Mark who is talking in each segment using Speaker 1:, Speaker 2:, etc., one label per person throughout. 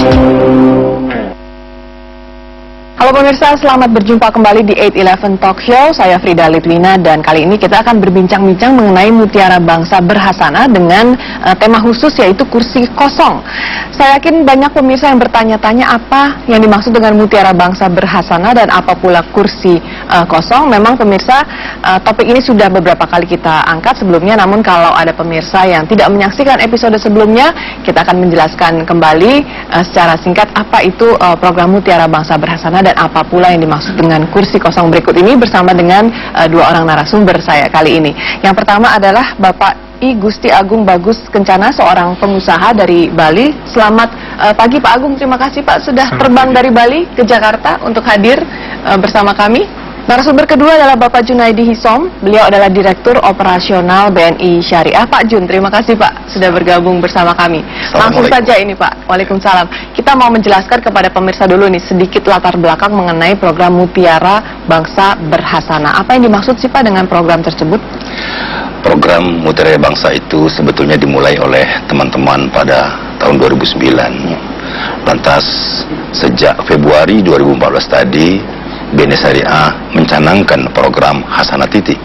Speaker 1: Halo pemirsa, selamat berjumpa kembali di 811 Talk Show. Saya Frida Litwina dan kali ini kita akan berbincang-bincang mengenai Mutiara Bangsa Berhasanah dengan tema khusus yaitu kursi kosong. Saya yakin banyak pemirsa yang bertanya-tanya apa yang dimaksud dengan Mutiara Bangsa Berhasanah dan apa pula kursi kosong. Memang pemirsa, topik ini sudah beberapa kali kita angkat sebelumnya, namun kalau ada pemirsa yang tidak menyaksikan episode sebelumnya, kita akan menjelaskan kembali secara singkat apa itu program Mutiara Bangsa Berhasanah dan apa pula yang dimaksud dengan kursi kosong berikut ini bersama dengan dua orang narasumber saya kali ini. Yang pertama adalah Bapak I Gusti Agung Bagus Kencana, seorang pengusaha dari Bali. Selamat pagi Pak Agung, terima kasih Pak sudah terbang dari Bali ke Jakarta untuk hadir bersama kami. Narasumber kedua adalah Bapak Junaidi Hisom, beliau adalah Direktur Operasional BNI Syariah. Pak Jun, terima kasih Pak sudah bergabung bersama kami. Langsung saja ini Pak, Waalaikumsalam. Kita mau menjelaskan kepada pemirsa dulu nih sedikit latar belakang mengenai program Mutiara Bangsa Berhasanah. Apa yang dimaksud sih Pak dengan program tersebut?
Speaker 2: Program Mutiara Bangsa itu sebetulnya dimulai oleh teman-teman pada tahun 2009. Lantas sejak Februari 2014 tadi, BNI Syariah mencanangkan program Hasanah Titik,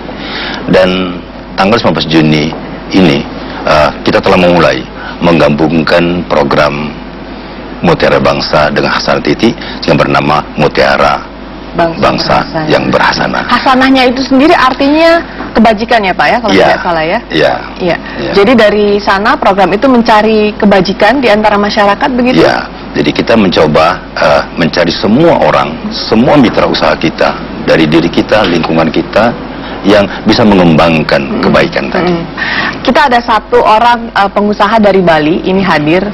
Speaker 2: dan tanggal 19 Juni ini kita telah memulai menggabungkan program Mutiara Bangsa dengan Hasanah Titik yang bernama Mutiara Bangsa yang Berhasanah. Hasanahnya itu sendiri artinya kebajikan ya Pak ya, kalau tidak salah ya? Iya.
Speaker 1: Jadi dari sana program itu mencari kebajikan di antara masyarakat begitu?
Speaker 2: Iya. Jadi kita mencoba mencari semua orang, semua mitra usaha kita, dari diri kita, lingkungan kita, yang bisa mengembangkan kebaikan tadi.
Speaker 1: Kita ada satu orang pengusaha dari Bali, ini hadir.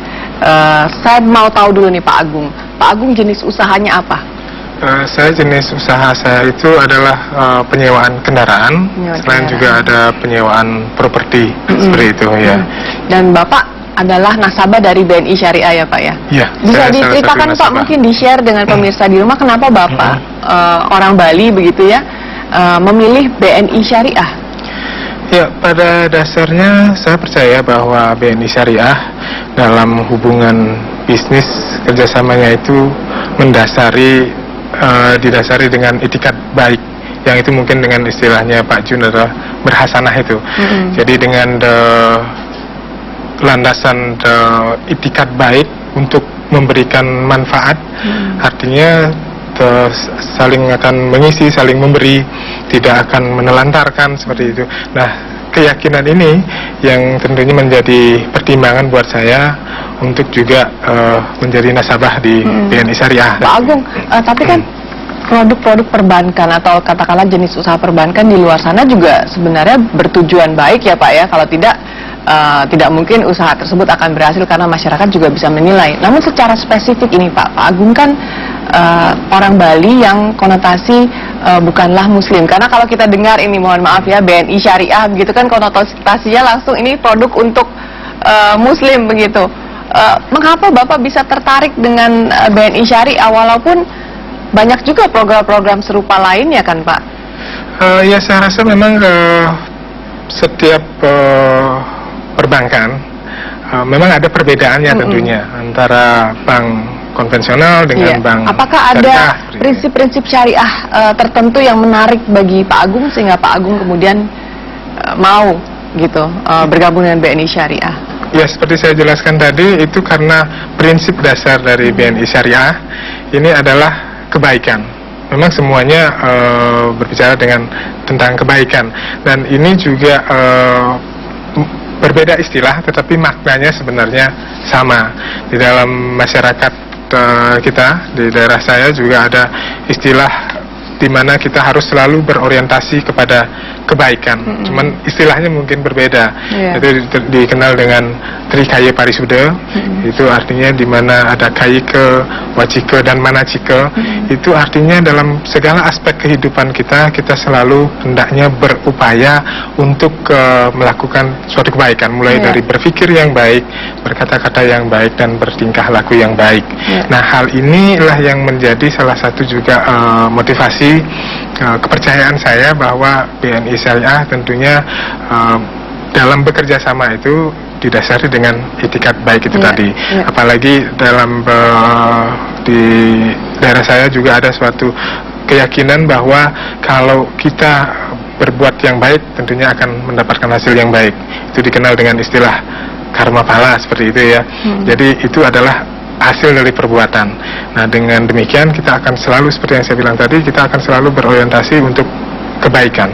Speaker 1: Saya mau tahu dulu nih Pak Agung. Pak Agung jenis usahanya apa?
Speaker 3: Saya jenis usaha saya itu adalah penyewaan kendaraan, selain juga ada penyewaan properti, seperti itu ya.
Speaker 1: Dan Bapak adalah nasabah dari BNI Syariah ya Pak ya?
Speaker 3: Iya.
Speaker 1: Bisa diceritakan Pak, mungkin di-share dengan pemirsa di rumah kenapa Bapak orang Bali begitu ya memilih BNI Syariah?
Speaker 3: Ya, pada dasarnya saya percaya bahwa BNI Syariah dalam hubungan bisnis kerjasamanya itu didasari dengan itikat baik, yang itu mungkin dengan istilahnya Pak Jun adalah berhasanah itu. Jadi dengan landasan itikat baik untuk memberikan manfaat, artinya saling akan mengisi, saling memberi, tidak akan menelantarkan seperti itu. Nah, keyakinan ini yang tentunya menjadi pertimbangan buat saya untuk juga menjadi nasabah di BNI Syariah.
Speaker 1: Pak Agung, tapi kan produk-produk perbankan atau katakanlah jenis usaha perbankan di luar sana juga sebenarnya bertujuan baik ya Pak ya, kalau tidak mungkin usaha tersebut akan berhasil karena masyarakat juga bisa menilai. Namun secara spesifik ini Pak Agung kan orang Bali yang konotasi bukanlah muslim. Karena kalau kita dengar ini, mohon maaf ya, BNI Syariah begitu kan konotasinya langsung ini produk untuk muslim begitu. Mengapa Bapak bisa tertarik dengan BNI Syariah walaupun banyak juga program-program serupa lainnya kan Pak?
Speaker 3: Ya saya rasa memang setiap perbankan memang ada perbedaannya tentunya antara bank konvensional dengan bank.
Speaker 1: Apakah ada prinsip-prinsip syariah tertentu yang menarik bagi Pak Agung sehingga Pak Agung kemudian mau gitu bergabung dengan BNI Syariah?
Speaker 3: Ya, seperti saya jelaskan tadi, itu karena prinsip dasar dari BNI Syariah ini adalah kebaikan. Memang semuanya berbicara tentang kebaikan, dan ini juga berbeda istilah, tetapi maknanya sebenarnya sama. Di dalam masyarakat kita, di daerah saya juga ada istilah di mana kita harus selalu berorientasi kepada kebaikan. Cuman istilahnya mungkin berbeda. Itu dikenal dengan Trikaya Parisuda. Itu artinya di mana ada kaike, wacike, dan manacike. Itu artinya dalam segala aspek kehidupan kita selalu hendaknya berupaya untuk melakukan suatu kebaikan, mulai dari berpikir yang baik, berkata-kata yang baik, dan bertingkah laku yang baik. Nah, hal inilah yang menjadi salah satu juga motivasi kepercayaan saya bahwa BNI Syariah tentunya dalam bekerja sama itu didasari dengan itikat baik itu tadi.
Speaker 1: Iya.
Speaker 3: Apalagi dalam di daerah saya juga ada suatu keyakinan bahwa kalau kita berbuat yang baik tentunya akan mendapatkan hasil yang baik. Itu dikenal dengan istilah karma phala seperti itu ya. Jadi itu adalah hasil dari perbuatan. Nah, dengan demikian kita akan selalu, seperti yang saya bilang tadi, kita akan selalu berorientasi untuk kebaikan.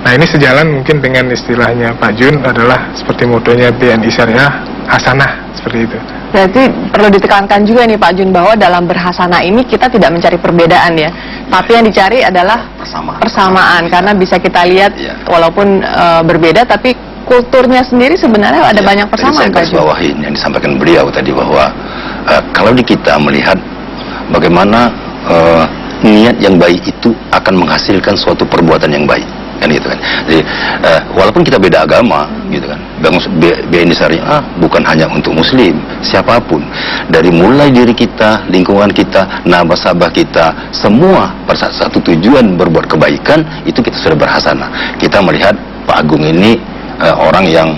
Speaker 3: Nah, ini sejalan mungkin dengan istilahnya Pak Jun, adalah seperti motonya BNI Syariah, hasanah, seperti itu.
Speaker 1: Berarti perlu ditekankan juga nih Pak Jun, bahwa dalam berhasanah ini kita tidak mencari perbedaan ya, tapi yang dicari adalah persamaan. Karena bisa kita lihat walaupun berbeda, tapi kulturnya sendiri sebenarnya ada banyak persamaan.
Speaker 2: Saya garis bawahin yang disampaikan beliau tadi, bahwa kalau di kita melihat bagaimana niat yang baik itu akan menghasilkan suatu perbuatan yang baik, kan gitu kan. Jadi walaupun kita beda agama gitu kan, BNI Syariah bukan hanya untuk muslim, siapapun, dari mulai diri kita, lingkungan kita, nasabah kita, semua pada satu tujuan berbuat kebaikan, itu kita sudah berhasanah. Kita melihat Pak Agung ini orang yang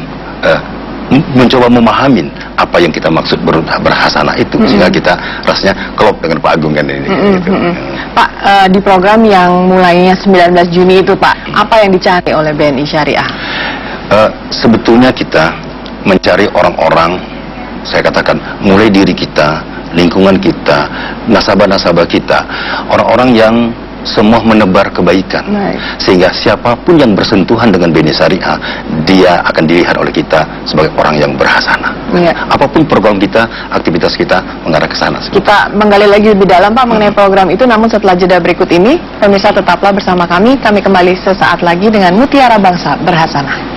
Speaker 2: mencoba memahamin apa yang kita maksud berhasanah itu, sehingga kita rasanya klop dengan Pak Agung kan ini. Gitu.
Speaker 1: Pak, di program yang mulainya 19 Juni itu Pak, apa yang dicari oleh BNI Syariah?
Speaker 2: Sebetulnya kita mencari orang-orang, saya katakan mulai diri kita, lingkungan kita, nasabah-nasabah kita, orang-orang yang semua menebar kebaikan, sehingga siapapun yang bersentuhan dengan BNI Syariah, dia akan dilihat oleh kita sebagai orang yang berhasanah. Apapun program kita, aktivitas kita mengarah ke sana.
Speaker 1: Kita menggali lagi lebih dalam Pak mengenai program itu, namun setelah jeda berikut ini, pemirsa tetaplah bersama kami kembali sesaat lagi dengan Mutiara Bangsa Berhasanah.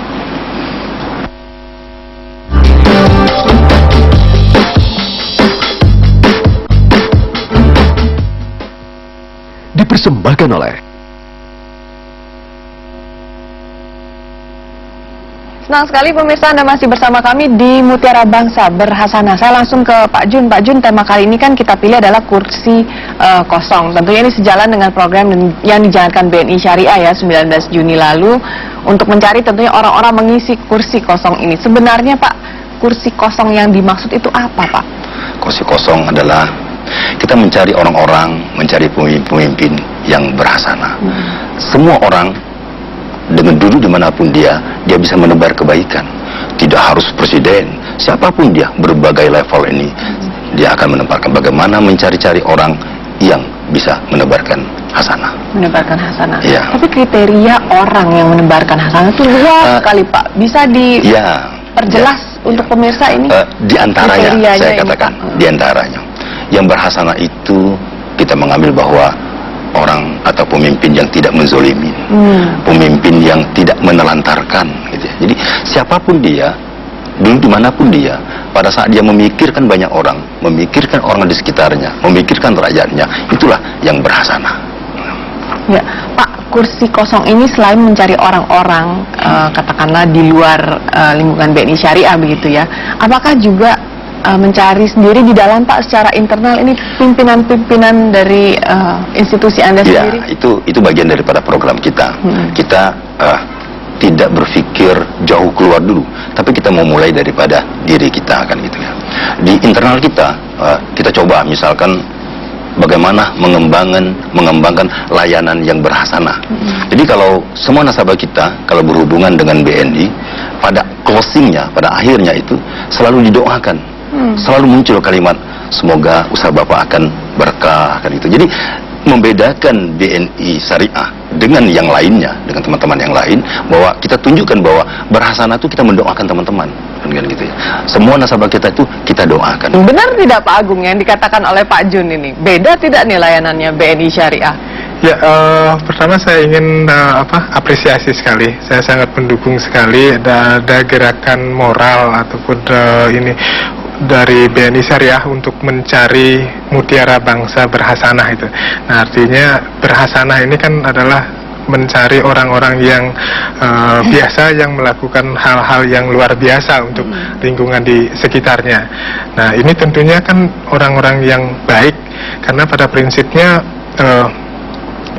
Speaker 4: Dipersembahkan oleh
Speaker 1: Senang sekali pemirsa Anda masih bersama kami di Mutiara Bangsa Berhasanah. Saya langsung ke Pak Jun. Pak Jun, tema kali ini kan kita pilih adalah kursi kosong. Tentunya ini sejalan dengan program yang dijalankan BNI Syariah ya 19 Juni lalu untuk mencari tentunya orang-orang mengisi kursi kosong ini. Sebenarnya Pak, kursi kosong yang dimaksud itu apa Pak?
Speaker 2: Kursi kosong adalah kita mencari orang-orang, mencari pemimpin yang berhasanah. Semua orang dengan duduk dimanapun dia bisa menebar kebaikan. Tidak harus presiden, siapapun dia, berbagai level ini, dia akan menebarkan. Bagaimana mencari-cari orang yang bisa menebarkan hasanah.
Speaker 1: Menebarkan hasanah.
Speaker 2: Ya.
Speaker 1: Tapi kriteria orang yang menebarkan hasanah itu luas sekali Pak. Bisa diperjelas untuk pemirsa ini?
Speaker 2: Di antaranya, saya katakan, di antaranya. Yang berhasanah itu kita mengambil bahwa orang atau pemimpin yang tidak menzolimi, pemimpin yang tidak menelantarkan, gitu ya. Jadi siapapun dia, dulu dimanapun dia, pada saat dia memikirkan banyak orang, memikirkan orang di sekitarnya, memikirkan rakyatnya, itulah yang berhasanah.
Speaker 1: Ya, Pak, kursi kosong ini selain mencari orang-orang, katakanlah di luar lingkungan BNI Syariah begitu ya, apakah juga mencari sendiri di dalam Pak secara internal ini pimpinan-pimpinan dari institusi Anda sendiri?
Speaker 2: Ya, itu bagian daripada program kita. Kita tidak berpikir jauh keluar dulu, tapi kita mau mulai daripada diri kita kan gitu ya. Di internal kita, kita coba misalkan bagaimana mengembangkan layanan yang berhasanah. Jadi kalau semua nasabah kita kalau berhubungan dengan BNI, pada closingnya, pada akhirnya itu selalu didoakan. Selalu muncul kalimat semoga usaha Bapak akan berkah kan itu. Jadi membedakan BNI Syariah dengan yang lainnya, dengan teman-teman yang lain, bahwa kita tunjukkan bahwa berhasanah itu kita mendoakan teman-teman kan gitu ya. Semua nasabah kita itu kita doakan.
Speaker 1: Benar tidak Pak Agung yang dikatakan oleh Pak Jun ini? Beda tidak nih layanannya BNI Syariah?
Speaker 3: Ya, pertama saya ingin apresiasi sekali. Saya sangat mendukung sekali ada gerakan moral ataupun ini dari BNI Syariah untuk mencari mutiara bangsa berhasanah itu. Nah, artinya berhasanah ini kan adalah mencari orang-orang yang biasa, yang melakukan hal-hal yang luar biasa untuk lingkungan di sekitarnya. Nah, ini tentunya kan orang-orang yang baik, karena pada prinsipnya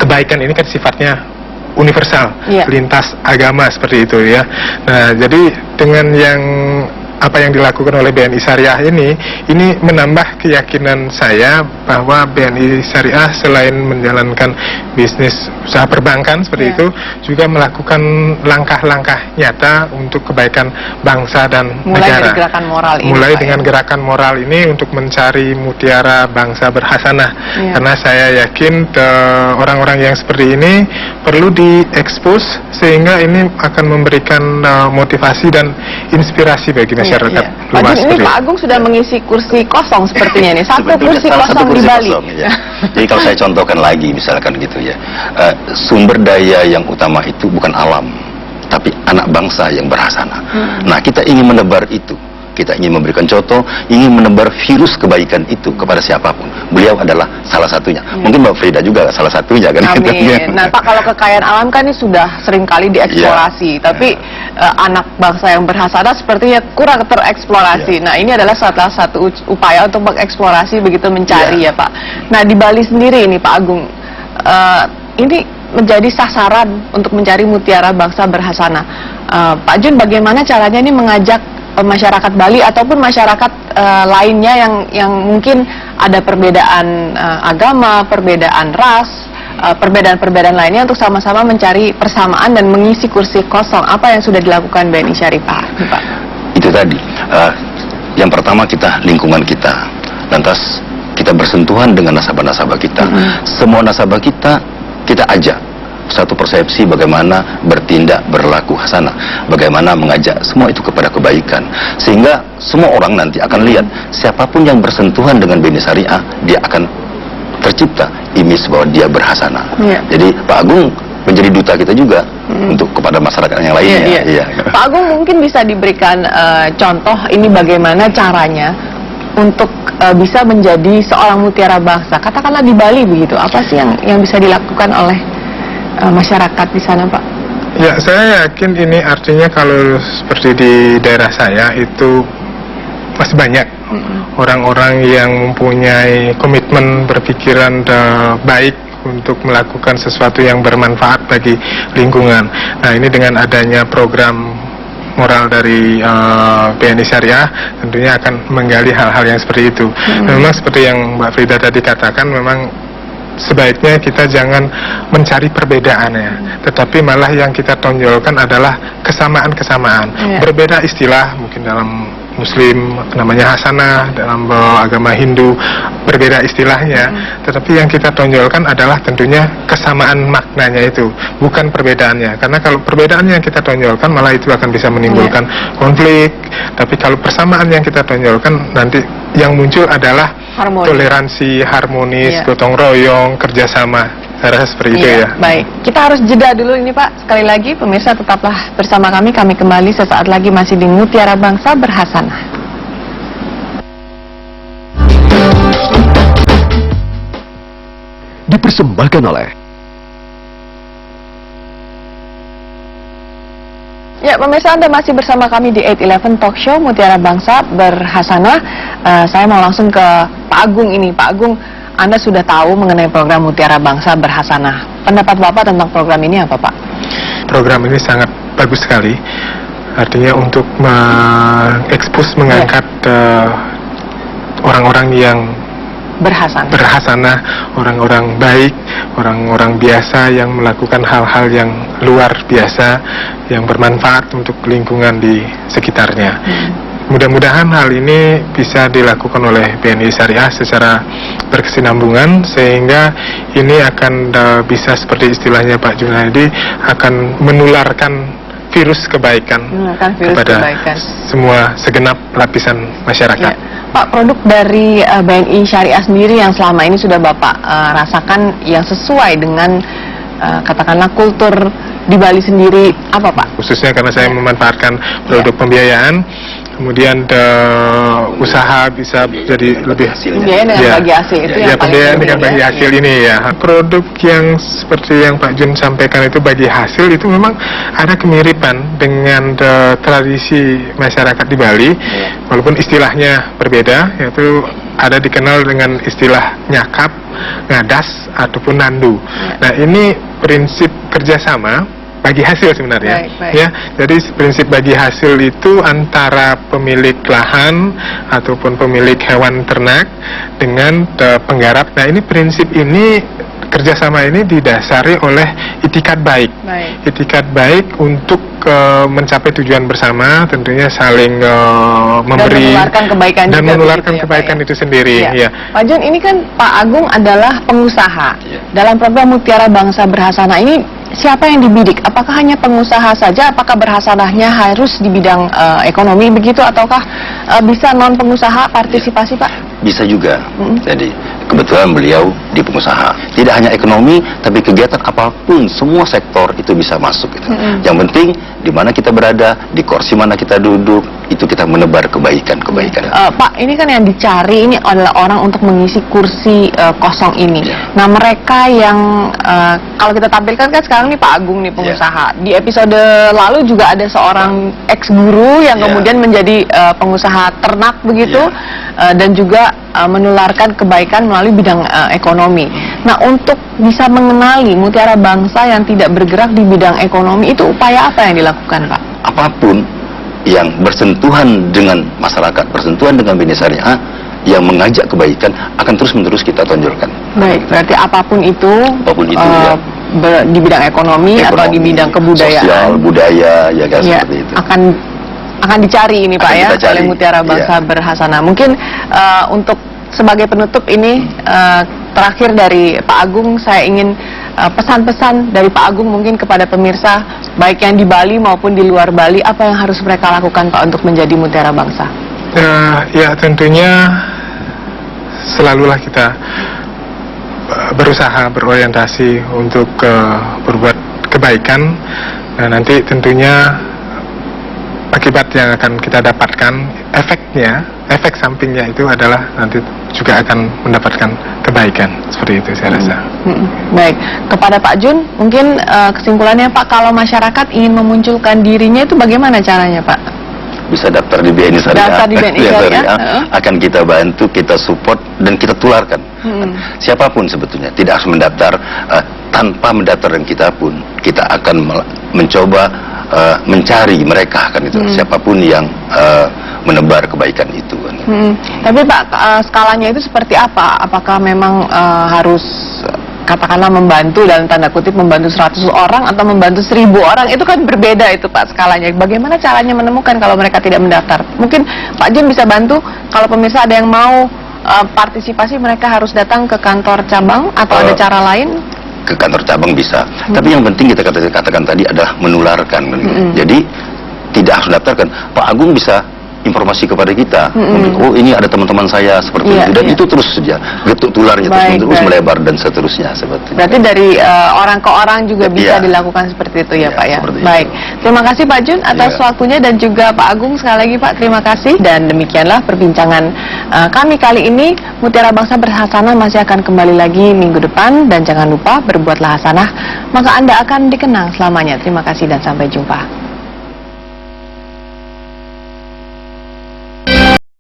Speaker 3: kebaikan ini kan sifatnya universal, lintas agama seperti itu ya. Nah, jadi dengan yang apa yang dilakukan oleh BNI Syariah ini menambah keyakinan saya bahwa BNI Syariah selain menjalankan bisnis usaha perbankan seperti itu, juga melakukan langkah-langkah nyata untuk kebaikan bangsa dan
Speaker 1: mulai
Speaker 3: negara.
Speaker 1: dari gerakan moral ini,
Speaker 3: mulai
Speaker 1: Pak,
Speaker 3: dengan gerakan moral ini untuk mencari mutiara bangsa berhasanah. Karena saya yakin orang-orang yang seperti ini perlu diekspos, sehingga ini akan memberikan motivasi dan inspirasi bagi masyarakat luas.
Speaker 1: Ini Pak Agung sudah mengisi kursi kosong sepertinya nih, satu kursi kosong di Bali.
Speaker 2: Ya. Jadi kalau saya contohkan lagi misalkan gitu ya, sumber daya yang utama itu bukan alam, tapi anak bangsa yang berhasanah. Nah, kita ingin menebar itu. Kita ingin memberikan contoh, ingin menebar virus kebaikan itu kepada siapapun. Beliau adalah salah satunya. Mungkin Mbak Frida juga salah satunya kan.
Speaker 1: Amin. Nah Pak, kalau kekayaan alam kan ini sudah sering kali dieksplorasi, tapi anak bangsa yang berhasanah sepertinya kurang tereksplorasi. Nah, ini adalah salah satu upaya untuk mengeksplorasi begitu, mencari ya Pak. Nah, di Bali sendiri ini Pak Agung, ini menjadi sasaran untuk mencari mutiara bangsa berhasanah. Pak Jun, bagaimana caranya ini mengajak masyarakat Bali ataupun masyarakat lainnya yang mungkin ada perbedaan agama, perbedaan ras, perbedaan-perbedaan lainnya untuk sama-sama mencari persamaan dan mengisi kursi kosong? Apa yang sudah dilakukan BNI Syariah, Pak?
Speaker 2: Itu tadi. Yang pertama kita, lingkungan kita. Lantas kita bersentuhan dengan nasabah-nasabah kita. Semua nasabah kita ajak satu persepsi bagaimana bertindak, berlaku hasanah, bagaimana mengajak semua itu kepada kebaikan, sehingga semua orang nanti akan lihat siapapun yang bersentuhan dengan BNI Syariah, dia akan tercipta image bahwa dia berhasanah. Jadi Pak Agung menjadi duta kita juga untuk kepada masyarakat yang lainnya.
Speaker 1: Pak Agung, mungkin bisa diberikan contoh ini bagaimana caranya untuk bisa menjadi seorang mutiara bangsa, katakanlah di Bali begitu. Apa sih yang bisa dilakukan oleh masyarakat di sana, Pak?
Speaker 3: Ya, saya yakin ini artinya kalau seperti di daerah saya itu masih banyak orang-orang yang mempunyai komitmen, berpikiran baik untuk melakukan sesuatu yang bermanfaat bagi lingkungan. Nah, ini dengan adanya program moral dari BNI Syariah tentunya akan menggali hal-hal yang seperti itu. Memang seperti yang Mbak Frida tadi katakan, memang sebaiknya kita jangan mencari perbedaannya, tetapi malah yang kita tonjolkan adalah kesamaan-kesamaan. Berbeda istilah, mungkin dalam Muslim namanya hasanah, dalam agama Hindu berbeda istilahnya, tetapi yang kita tonjolkan adalah tentunya kesamaan maknanya itu, bukan perbedaannya. Karena kalau perbedaannya yang kita tonjolkan malah itu akan bisa menimbulkan konflik. Tapi kalau persamaan yang kita tonjolkan, nanti yang muncul adalah toleransi, harmonis, gotong royong, kerjasama. Saya rasa seperti itu ya.
Speaker 1: Baik, kita harus jeda dulu ini Pak. Sekali lagi pemirsa tetaplah bersama kami kembali sesaat lagi masih di Mutiara Bangsa Berhasanah.
Speaker 4: Dipersembahkan oleh
Speaker 1: Ya, pemirsa, Anda masih bersama kami di 811 Talk Show Mutiara Bangsa Berhasanah. Saya mau langsung ke Pak Agung ini. Pak Agung, Anda sudah tahu mengenai program Mutiara Bangsa Berhasanah. Pendapat Bapak tentang program ini apa, Pak?
Speaker 3: Program ini sangat bagus sekali. Artinya untuk mengekspos, mengangkat orang-orang yang berhasanah, orang-orang baik, orang-orang biasa yang melakukan hal-hal yang luar biasa, yang bermanfaat untuk lingkungan di sekitarnya. Mudah-mudahan hal ini bisa dilakukan oleh BNI Syariah secara berkesinambungan, sehingga ini akan bisa seperti istilahnya Pak Junaidi, akan menularkan virus kebaikan kepada semua segenap lapisan masyarakat.
Speaker 1: Pak, produk dari BNI Syariah sendiri yang selama ini sudah Bapak rasakan yang sesuai dengan katakanlah kultur di Bali sendiri apa, Pak?
Speaker 3: Khususnya karena saya memanfaatkan produk pembiayaan, kemudian usaha bisa jadi lebih
Speaker 1: pembiayaan dengan bagi hasil itu yang paling
Speaker 3: pembiayaan dengan bagi hasil ini ya. Produk yang seperti yang Pak Jun sampaikan itu bagi hasil itu memang ada kemiripan dengan tradisi masyarakat di Bali, walaupun istilahnya berbeda, yaitu ada dikenal dengan istilah nyakap, ngadas ataupun nandu. Nah, ini prinsip kerjasama bagi hasil sebenarnya.
Speaker 1: Baik.
Speaker 3: Ya, jadi prinsip bagi hasil itu antara pemilik lahan ataupun pemilik hewan ternak dengan penggarap. Nah, ini prinsip ini, kerjasama ini didasari oleh itikat baik. Itikat baik untuk mencapai tujuan bersama, tentunya saling memberi
Speaker 1: dan menularkan kebaikan
Speaker 3: dan
Speaker 1: juga
Speaker 3: menularkan
Speaker 1: begitu,
Speaker 3: kebaikan
Speaker 1: ya,
Speaker 3: itu sendiri.
Speaker 1: Ya.
Speaker 3: Ya.
Speaker 1: Pak Jun, ini kan Pak Agung adalah pengusaha. Dalam program Mutiara Bangsa Berhasanah ini siapa yang dibidik? Apakah hanya pengusaha saja? Apakah berhasanahnya harus di bidang ekonomi begitu, ataukah bisa non pengusaha partisipasi, Pak?
Speaker 2: Bisa juga. Jadi kebetulan beliau di pengusaha. Tidak hanya ekonomi, tapi kegiatan apapun, semua sektor itu bisa masuk. Gitu. Yang penting di mana kita berada, di kursi mana kita duduk, itu kita menebar kebaikan.
Speaker 1: Pak, ini kan yang dicari ini adalah orang untuk mengisi kursi kosong ini. Nah, mereka yang kalau kita tampilkan kan sekarang nih Pak Agung nih pengusaha. Di episode lalu juga ada seorang ex guru yang kemudian menjadi pengusaha ternak begitu, dan juga menularkan kebaikan melalui bidang ekonomi. Nah, untuk bisa mengenali Mutiara Bangsa yang tidak bergerak di bidang ekonomi, itu upaya apa yang dilakukan, Pak?
Speaker 2: Apapun yang bersentuhan dengan masyarakat, bersentuhan dengan bini syariah, yang mengajak kebaikan akan terus-menerus kita tonjolkan.
Speaker 1: Baik, berarti apapun itu
Speaker 2: ya.
Speaker 1: Di bidang ekonomi atau di bidang kebudayaan,
Speaker 2: sosial, budaya, ya kan, seperti itu.
Speaker 1: Akan dicari ini Pak ya, oleh Mutiara Bangsa Berhasanah. Mungkin untuk sebagai penutup ini terakhir dari Pak Agung, saya ingin pesan-pesan dari Pak Agung mungkin kepada pemirsa baik yang di Bali maupun di luar Bali, apa yang harus mereka lakukan Pak untuk menjadi Mutiara Bangsa?
Speaker 3: Ya tentunya selalulah kita berusaha berorientasi untuk berbuat kebaikan. Nah, nanti tentunya akibat yang akan kita dapatkan, efek sampingnya itu adalah nanti juga akan mendapatkan kebaikan. Seperti itu saya rasa.
Speaker 1: Baik, kepada Pak Jun, mungkin kesimpulannya Pak, kalau masyarakat ingin memunculkan dirinya itu bagaimana caranya Pak?
Speaker 2: Bisa daftar di BNI Syariah.
Speaker 1: Daftar di BNI Syariah.
Speaker 2: Akan kita bantu, kita support, dan kita tularkan. Siapapun sebetulnya, tidak harus mendaftar. Tanpa mendaftar dan kita pun, kita akan mencoba mencari mereka kan itu. Siapapun yang menebar kebaikan itu kan.
Speaker 1: Tapi Pak, skalanya itu seperti apa? Apakah memang harus katakanlah membantu, dalam tanda kutip membantu 100 orang atau membantu 1000 orang? Itu kan berbeda itu Pak skalanya. Bagaimana caranya menemukan kalau mereka tidak mendaftar? Mungkin Pak Jun bisa bantu, kalau pemirsa ada yang mau partisipasi, mereka harus datang ke kantor cabang atau ada cara lain?
Speaker 2: Ke kantor cabang bisa. Tapi yang penting kita katakan tadi adalah menularkan. Jadi tidak harus daftarkan. Pak Agung bisa informasi kepada kita. Oh, ini ada teman-teman saya seperti itu, dan itu terus saja getuk tularnya terus melebar dan seterusnya seperti.
Speaker 1: Berarti dari orang ke orang juga bisa dilakukan seperti itu ya Pak ya. Baik, terima kasih Pak Jun atas waktunya, dan juga Pak Agung sekali lagi Pak, terima kasih. Dan demikianlah perbincangan kami kali ini. Mutiara Bangsa Berhasanah masih akan kembali lagi minggu depan, dan jangan lupa berbuatlah hasanah maka Anda akan dikenang selamanya. Terima kasih dan sampai jumpa.